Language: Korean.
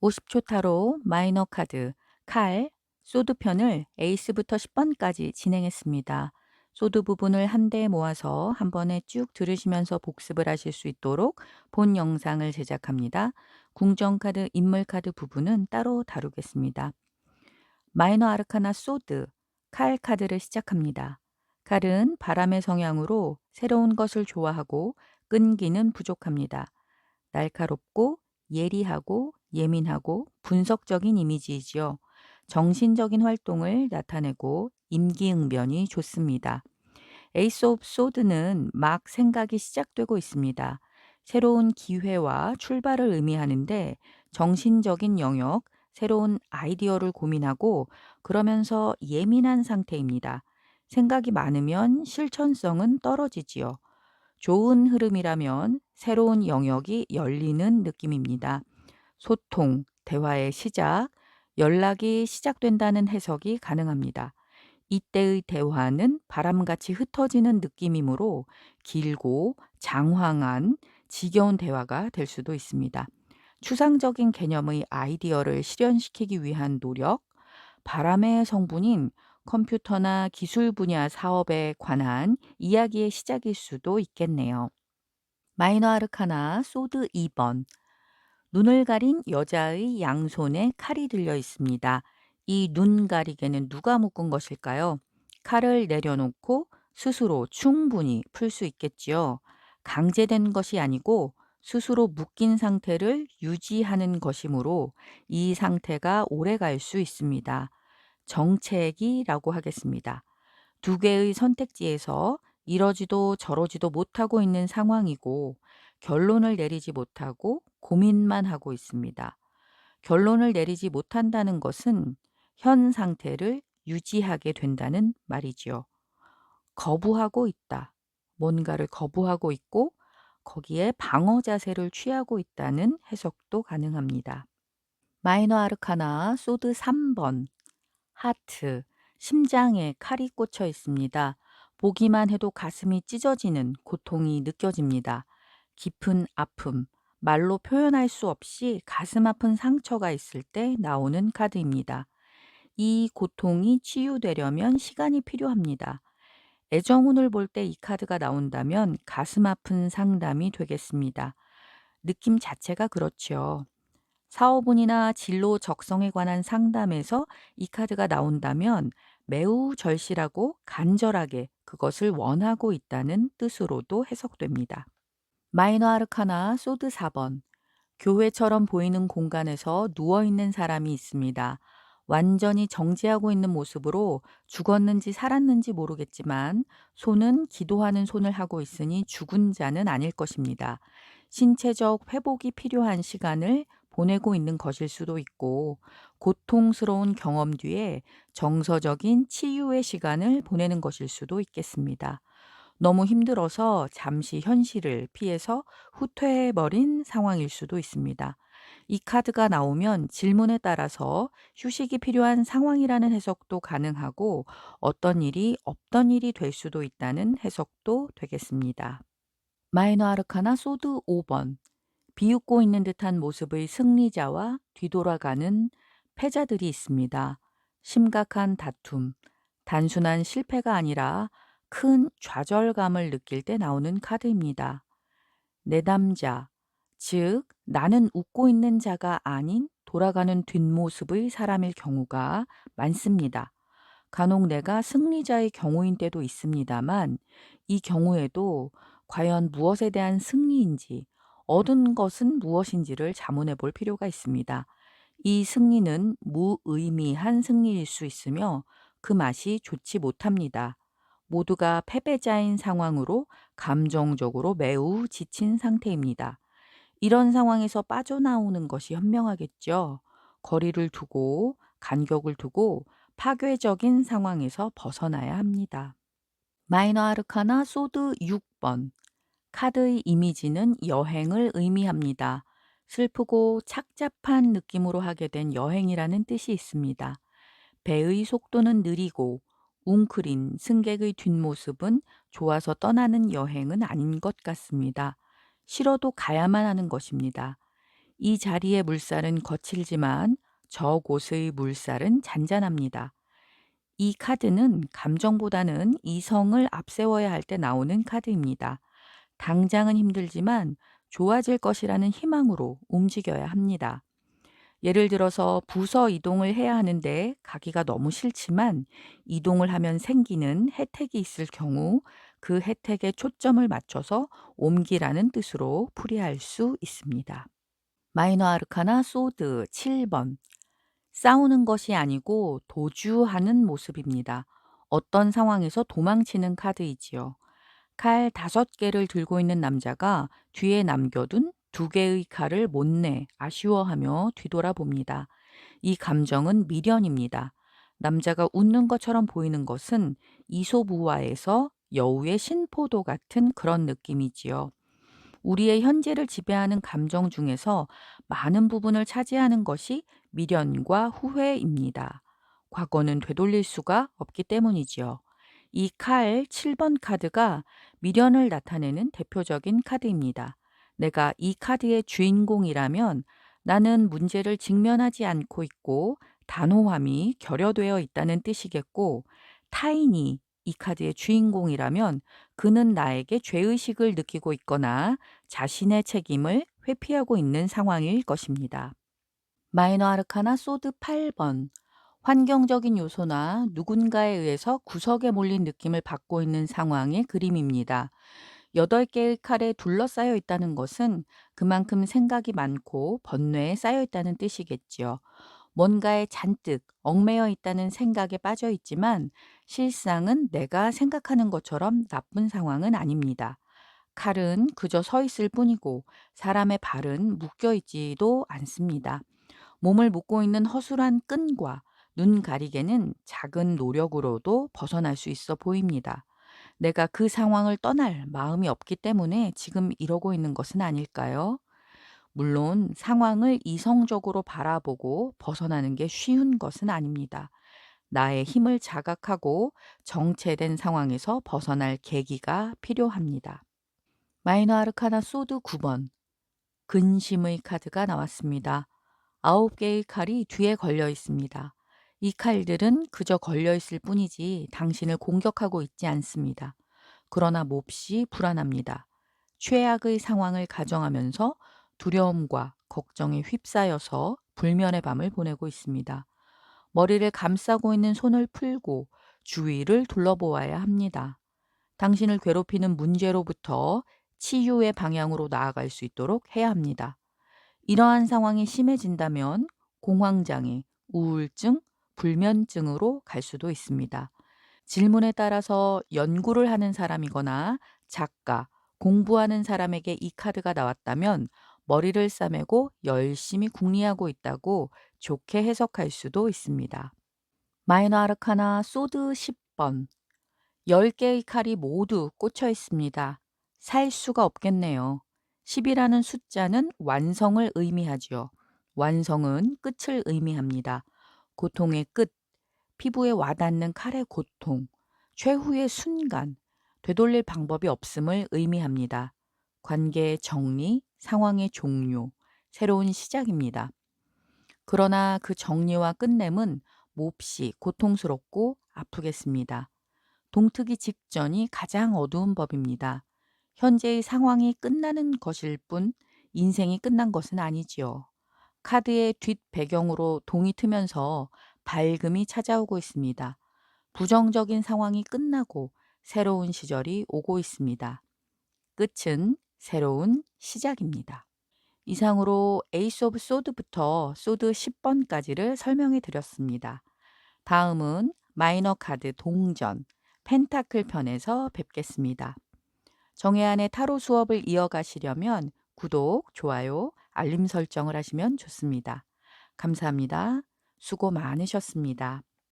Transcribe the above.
50초 타로 마이너 카드, 칼, 소드 편을 에이스부터 10번까지 진행했습니다. 소드 부분을 한데 모아서 한 번에 쭉 들으시면서 복습을 하실 수 있도록 본 영상을 제작합니다. 궁정 카드, 인물 카드 부분은 따로 다루겠습니다. 마이너 아르카나 소드, 칼 카드를 시작합니다. 칼은 바람의 성향으로 새로운 것을 좋아하고 끈기는 부족합니다. 날카롭고 예리하고 예민하고 분석적인 이미지이지요. 정신적인 활동을 나타내고 임기응변이 좋습니다. 에이스 오브 소드는 막 생각이 시작되고 있습니다. 새로운 기회와 출발을 의미하는데 정신적인 영역, 새로운 아이디어를 고민하고 그러면서 예민한 상태입니다. 생각이 많으면 실천성은 떨어지지요. 좋은 흐름이라면 새로운 영역이 열리는 느낌입니다. 소통, 대화의 시작, 연락이 시작된다는 해석이 가능합니다. 이때의 대화는 바람같이 흩어지는 느낌이므로 길고 장황한 지겨운 대화가 될 수도 있습니다. 추상적인 개념의 아이디어를 실현시키기 위한 노력, 바람의 성분인 컴퓨터나 기술 분야 사업에 관한 이야기의 시작일 수도 있겠네요. 마이너 아르카나 소드 2번. 눈을 가린 여자의 양손에 칼이 들려 있습니다. 이 눈 가리개는 누가 묶은 것일까요? 칼을 내려놓고 스스로 충분히 풀 수 있겠지요. 강제된 것이 아니고 스스로 묶인 상태를 유지하는 것이므로 이 상태가 오래 갈 수 있습니다. 정체기라고 하겠습니다. 두 개의 선택지에서 이러지도 저러지도 못하고 있는 상황이고 결론을 내리지 못하고 고민만 하고 있습니다. 결론을 내리지 못한다는 것은 현 상태를 유지하게 된다는 말이지요. 거부하고 있다. 뭔가를 거부하고 있고 거기에 방어 자세를 취하고 있다는 해석도 가능합니다. 마이너 아르카나 소드 3번. 하트, 심장에 칼이 꽂혀 있습니다. 보기만 해도 가슴이 찢어지는 고통이 느껴집니다. 깊은 아픔, 말로 표현할 수 없이 가슴 아픈 상처가 있을 때 나오는 카드입니다. 이 고통이 치유되려면 시간이 필요합니다. 애정운을 볼 때 이 카드가 나온다면 가슴 아픈 상담이 되겠습니다. 느낌 자체가 그렇지요. 사업운이나 진로 적성에 관한 상담에서 이 카드가 나온다면 매우 절실하고 간절하게 그것을 원하고 있다는 뜻으로도 해석됩니다. 마이너 아르카나 소드 4번. 교회처럼 보이는 공간에서 누워있는 사람이 있습니다. 완전히 정지하고 있는 모습으로 죽었는지 살았는지 모르겠지만 손은 기도하는 손을 하고 있으니 죽은 자는 아닐 것입니다. 신체적 회복이 필요한 시간을 보내고 있는 것일 수도 있고 고통스러운 경험 뒤에 정서적인 치유의 시간을 보내는 것일 수도 있겠습니다. 너무 힘들어서 잠시 현실을 피해서 후퇴해버린 상황일 수도 있습니다. 이 카드가 나오면 질문에 따라서 휴식이 필요한 상황이라는 해석도 가능하고 어떤 일이 없던 일이 될 수도 있다는 해석도 되겠습니다. 마이너 아르카나 소드 5번. 비웃고 있는 듯한 모습의 승리자와 뒤돌아가는 패자들이 있습니다. 심각한 다툼, 단순한 실패가 아니라 큰 좌절감을 느낄 때 나오는 카드입니다. 내담자, 즉 나는 웃고 있는 자가 아닌 돌아가는 뒷모습의 사람일 경우가 많습니다. 간혹 내가 승리자의 경우인 때도 있습니다만 이 경우에도 과연 무엇에 대한 승리인지 얻은 것은 무엇인지를 자문해 볼 필요가 있습니다. 이 승리는 무의미한 승리일 수 있으며 그 맛이 좋지 못합니다. 모두가 패배자인 상황으로 감정적으로 매우 지친 상태입니다. 이런 상황에서 빠져나오는 것이 현명하겠죠. 거리를 두고 간격을 두고 파괴적인 상황에서 벗어나야 합니다. 마이너 아르카나 소드 6번. 카드의 이미지는 여행을 의미합니다. 슬프고 착잡한 느낌으로 하게 된 여행이라는 뜻이 있습니다. 배의 속도는 느리고 웅크린 승객의 뒷모습은 좋아서 떠나는 여행은 아닌 것 같습니다. 싫어도 가야만 하는 것입니다. 이 자리의 물살은 거칠지만 저곳의 물살은 잔잔합니다. 이 카드는 감정보다는 이성을 앞세워야 할 때 나오는 카드입니다. 당장은 힘들지만 좋아질 것이라는 희망으로 움직여야 합니다. 예를 들어서 부서 이동을 해야 하는데 가기가 너무 싫지만 이동을 하면 생기는 혜택이 있을 경우 그 혜택에 초점을 맞춰서 옮기라는 뜻으로 풀이할 수 있습니다. 마이너 아르카나 소드 7번. 싸우는 것이 아니고 도주하는 모습입니다. 어떤 상황에서 도망치는 카드이지요. 칼 5개를 들고 있는 남자가 뒤에 남겨둔 2개의 칼을 못 내 아쉬워하며 뒤돌아봅니다. 이 감정은 미련입니다. 남자가 웃는 것처럼 보이는 것은 이솝우화에서 여우의 신포도 같은 그런 느낌이지요. 우리의 현재를 지배하는 감정 중에서 많은 부분을 차지하는 것이 미련과 후회입니다. 과거는 되돌릴 수가 없기 때문이지요. 이 칼 7번 카드가 미련을 나타내는 대표적인 카드입니다. 내가 이 카드의 주인공이라면 나는 문제를 직면하지 않고 있고 단호함이 결여되어 있다는 뜻이겠고, 타인이 이 카드의 주인공이라면 그는 나에게 죄의식을 느끼고 있거나 자신의 책임을 회피하고 있는 상황일 것입니다. 마이너 아르카나 소드 8번. 환경적인 요소나 누군가에 의해서 구석에 몰린 느낌을 받고 있는 상황의 그림입니다. 8개의 칼에 둘러싸여 있다는 것은 그만큼 생각이 많고 번뇌에 쌓여 있다는 뜻이겠지요. 뭔가에 잔뜩 얽매여 있다는 생각에 빠져 있지만 실상은 내가 생각하는 것처럼 나쁜 상황은 아닙니다. 칼은 그저 서 있을 뿐이고 사람의 발은 묶여 있지도 않습니다. 몸을 묶고 있는 허술한 끈과 눈 가리개는 작은 노력으로도 벗어날 수 있어 보입니다. 내가 그 상황을 떠날 마음이 없기 때문에 지금 이러고 있는 것은 아닐까요? 물론 상황을 이성적으로 바라보고 벗어나는 게 쉬운 것은 아닙니다. 나의 힘을 자각하고 정체된 상황에서 벗어날 계기가 필요합니다. 마이너 아르카나 소드 9번. 근심의 카드가 나왔습니다. 9개의 칼이 뒤에 걸려 있습니다. 이 칼들은 그저 걸려 있을 뿐이지 당신을 공격하고 있지 않습니다. 그러나 몹시 불안합니다. 최악의 상황을 가정하면서 두려움과 걱정에 휩싸여서 불면의 밤을 보내고 있습니다. 머리를 감싸고 있는 손을 풀고 주위를 둘러보아야 합니다. 당신을 괴롭히는 문제로부터 치유의 방향으로 나아갈 수 있도록 해야 합니다. 이러한 상황이 심해진다면 공황장애, 우울증, 불면증으로 갈 수도 있습니다. 질문에 따라서 연구를 하는 사람이거나 작가, 공부하는 사람에게 이 카드가 나왔다면 머리를 싸매고 열심히 궁리하고 있다고 좋게 해석할 수도 있습니다. 마이너 아르카나 소드 10번. 10개의 칼이 모두 꽂혀 있습니다. 살 수가 없겠네요. 10이라는 숫자는 완성을 의미하지요. 완성은 끝을 의미합니다. 고통의 끝, 피부에 와닿는 칼의 고통, 최후의 순간, 되돌릴 방법이 없음을 의미합니다. 관계의 정리, 상황의 종료, 새로운 시작입니다. 그러나 그 정리와 끝냄은 몹시 고통스럽고 아프겠습니다. 동트기 직전이 가장 어두운 법입니다. 현재의 상황이 끝나는 것일 뿐 인생이 끝난 것은 아니지요. 카드의 뒷 배경으로 동이 트면서 밝음이 찾아오고 있습니다. 부정적인 상황이 끝나고 새로운 시절이 오고 있습니다. 끝은 새로운 시작입니다. 이상으로 에이스 오브 소드부터 소드 10번까지를 설명해 드렸습니다. 다음은 마이너 카드 동전, 펜타클 편에서 뵙겠습니다. 정혜안의 타로 수업을 이어가시려면 구독, 좋아요, 알림 설정을 하시면 좋습니다. 감사합니다. 수고 많으셨습니다.